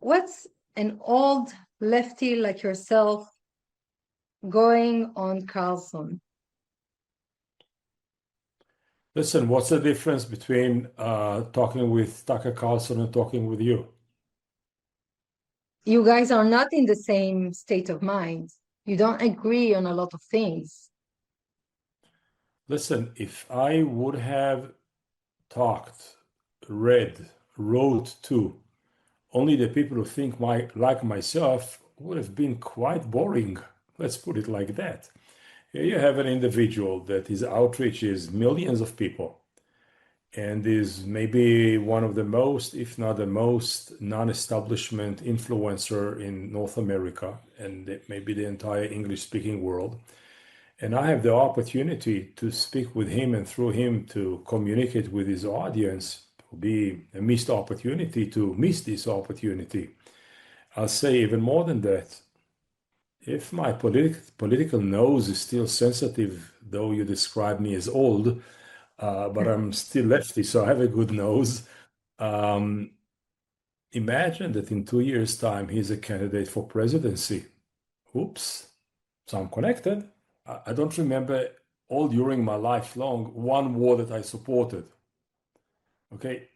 what's an old lefty like yourself going on Carlson? Listen, what's the difference between talking with Tucker Carlson and talking with you? You guys are not in the same state of mind. You don't agree on a lot of things. Listen, if I would have talked, read, wrote to only the people who think like myself, would have been quite boring. Let's put it like that. Here you have an individual that his outreach is millions of people and is maybe one of the most, if not the most, non-establishment influencer in North America and maybe the entire English-speaking world. And I have the opportunity to speak with him and through him to communicate with his audience. It will be a missed opportunity to miss this opportunity. I'll say even more than that. If my political nose is still sensitive, though you describe me as old, but I'm still lefty, so I have a good nose. Imagine that in 2 years' time, he's a candidate for presidency. Oops, so I'm connected. I don't remember all during my life long one war that I supported. Okay,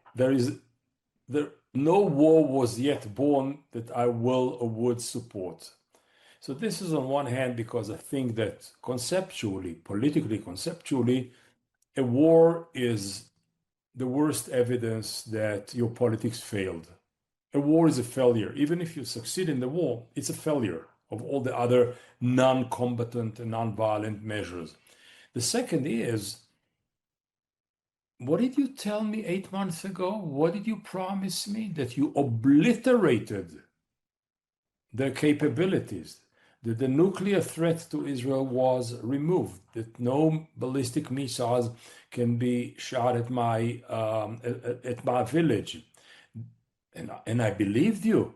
no war was yet born that I will or would support. So this is on one hand because I think that conceptually, politically conceptually, a war is the worst evidence that your politics failed. A war is a failure. Even if you succeed in the war, it's a failure of all the other non-combatant and non-violent measures. The second is, what did you tell me 8 months ago? What did you promise me? That you obliterated their capabilities, that the nuclear threat to Israel was removed, that no ballistic missiles can be shot at my village. And I believed you.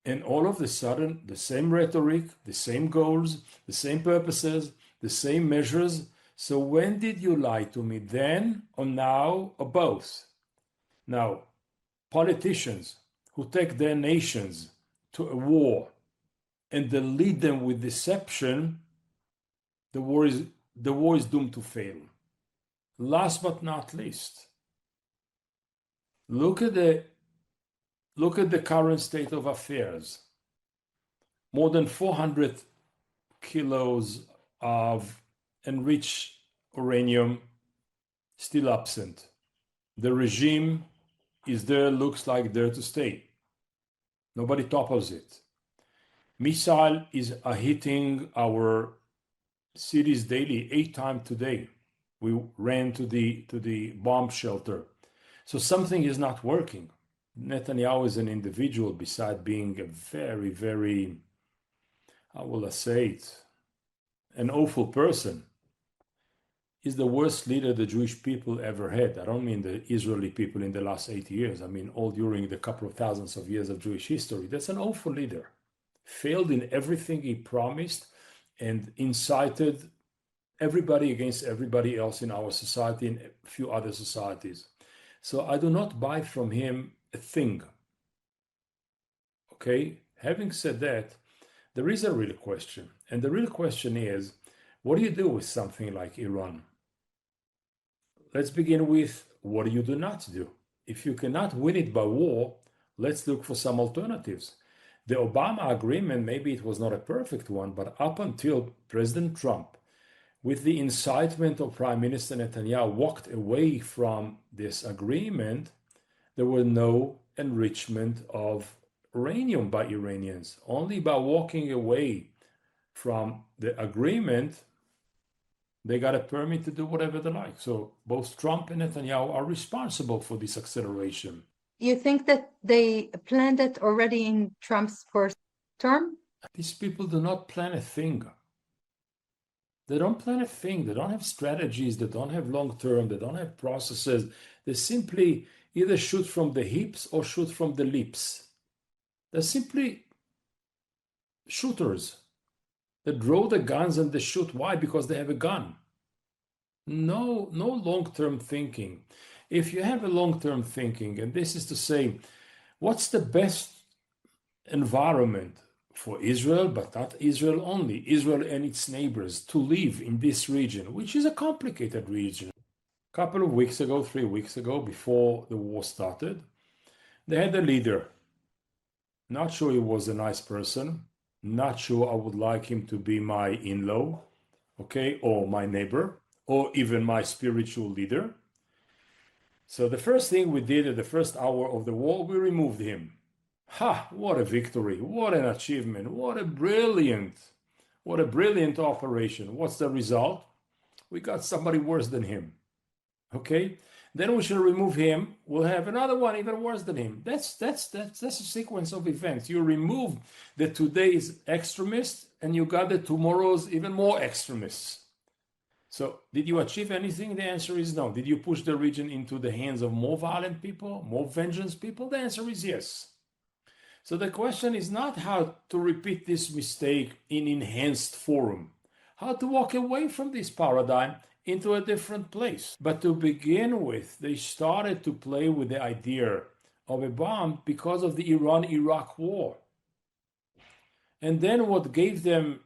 And all of a sudden, the same rhetoric, the same goals, the same purposes, the same measures. So when did you lie to me? Then or now or both? Now, politicians who take their nations to a war and then lead them with deception, the war is doomed to fail. Last but not least, look at the current state of affairs. More than 400 kilos of enriched uranium still absent. The regime is there, looks like there to stay. Nobody topples it. Missile are hitting our cities daily, 8 times today. We ran to the bomb shelter. So something is not working. Netanyahu is an individual, besides being a very, very, how will I say it, an awful person. He's the worst leader the Jewish people ever had. I don't mean the Israeli people in the last 80 years. I mean all during the couple of thousands of years of Jewish history. That's an awful leader. Failed in everything he promised and incited everybody against everybody else in our society and a few other societies. So I do not buy from him a thing. Okay, having said that, there is a real question. And the real question is, what do you do with something like Iran? Let's begin with, what do you do not do? If you cannot win it by war, let's look for some alternatives. The Obama agreement, maybe it was not a perfect one, but up until President Trump, with the incitement of Prime Minister Netanyahu, walked away from this agreement, there were no enrichment of uranium by Iranians. Only by walking away from the agreement, they got a permit to do whatever they like. So both Trump and Netanyahu are responsible for this acceleration. You think that they planned it already in Trump's first term? These people do not plan a thing. They don't plan a thing. They don't have strategies. They don't have long term. They don't have processes. They simply either shoot from the hips or shoot from the lips. They're simply shooters. They draw the guns and they shoot. Why? Because they have a gun. No long-term thinking. If you have a long-term thinking, and this is to say, what's the best environment for Israel, but not Israel only, Israel and its neighbors to live in this region, which is a complicated region. A couple of weeks ago, 3 weeks ago, before the war started, they had a leader. Not sure he was a nice person. Not sure I would like him to be my in-law, okay, or my neighbor, or even my spiritual leader. So the first thing we did at the first hour of the war, we removed him. Ha, what a victory, what an achievement, what a brilliant operation. What's the result? We got somebody worse than him. Okay? Then we should remove him. We'll have another one even worse than him. That's a sequence of events. You remove the today's extremists and you got the tomorrow's even more extremists. So did you achieve anything? The answer is no. Did you push the region into the hands of more violent people, more vengeance people? The answer is yes. So the question is not how to repeat this mistake in enhanced forum, how to walk away from this paradigm into a different place. But to begin with, they started to play with the idea of a bomb because of the Iran-Iraq war. And then what gave them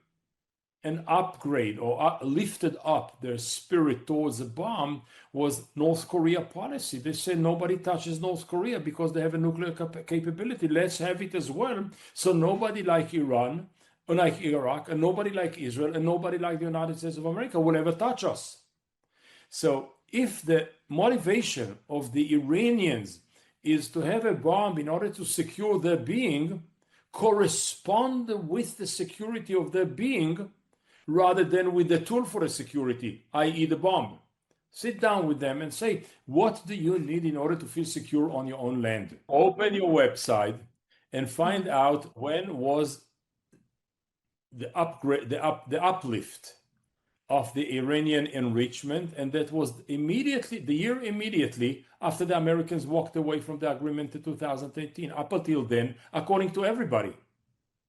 an upgrade or lifted up their spirit towards a bomb was North Korea policy. They said nobody touches North Korea because they have a nuclear capability. Let's have it as well. So nobody like Iran, or like Iraq, and nobody like Israel, and nobody like the United States of America will ever touch us. So if the motivation of the Iranians is to have a bomb in order to secure their being, correspond with the security of their being, rather than with the tool for the security, i.e. the bomb. Sit down with them and say, what do you need in order to feel secure on your own land? Open your website and find out when was the upgrade, the uplift of the Iranian enrichment, and that was immediately, the year immediately after the Americans walked away from the agreement in 2018. Up until then, according to everybody,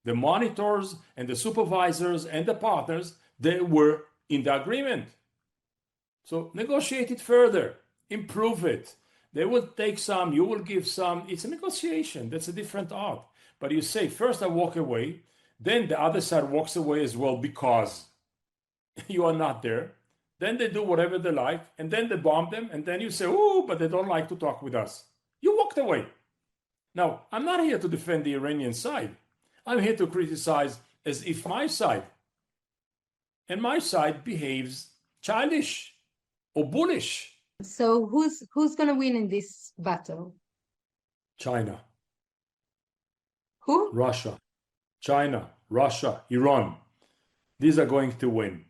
the monitors and the supervisors and the partners, they were in the agreement. So negotiate it further, improve it. They will take some, you will give some. It's a negotiation. That's a different art. But you say, first I walk away, then the other side walks away as well because you are not there. Then they do whatever they like, and then they bomb them, and then you say, oh, but they don't like to talk with us. You walked away. Now, I'm not here to defend the Iranian side. I'm here to criticize as if my side behaves childish or bullish. So who's going to win in this battle? China. Who? Russia. China, Russia, Iran. These are going to win.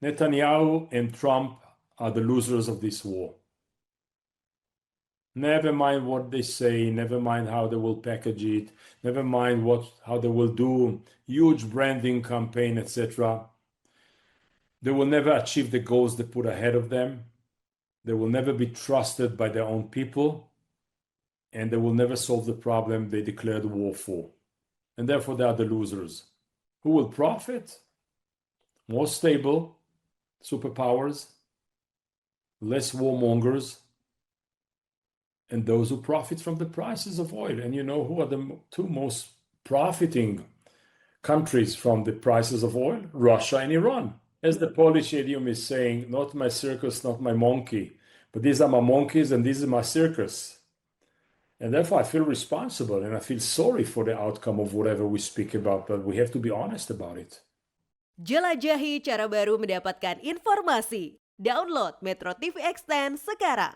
Netanyahu and Trump are the losers of this war. Never mind what they say, never mind how they will package it, never mind how they will do huge branding campaign, etc. They will never achieve the goals they put ahead of them. They will never be trusted by their own people, and they will never solve the problem they declared war for. And therefore they are the losers. Who will profit? More stable superpowers, less warmongers, and those who profit from the prices of oil. And you know who are the two most profiting countries from the prices of oil? Russia and Iran. As the Polish idiom is saying, not my circus, not my monkey, but these are my monkeys and this is my circus. And therefore I feel responsible and I feel sorry for the outcome of whatever we speak about, but we have to be honest about it. Jelajahi cara baru mendapatkan informasi. Download MetroTV Extend sekarang.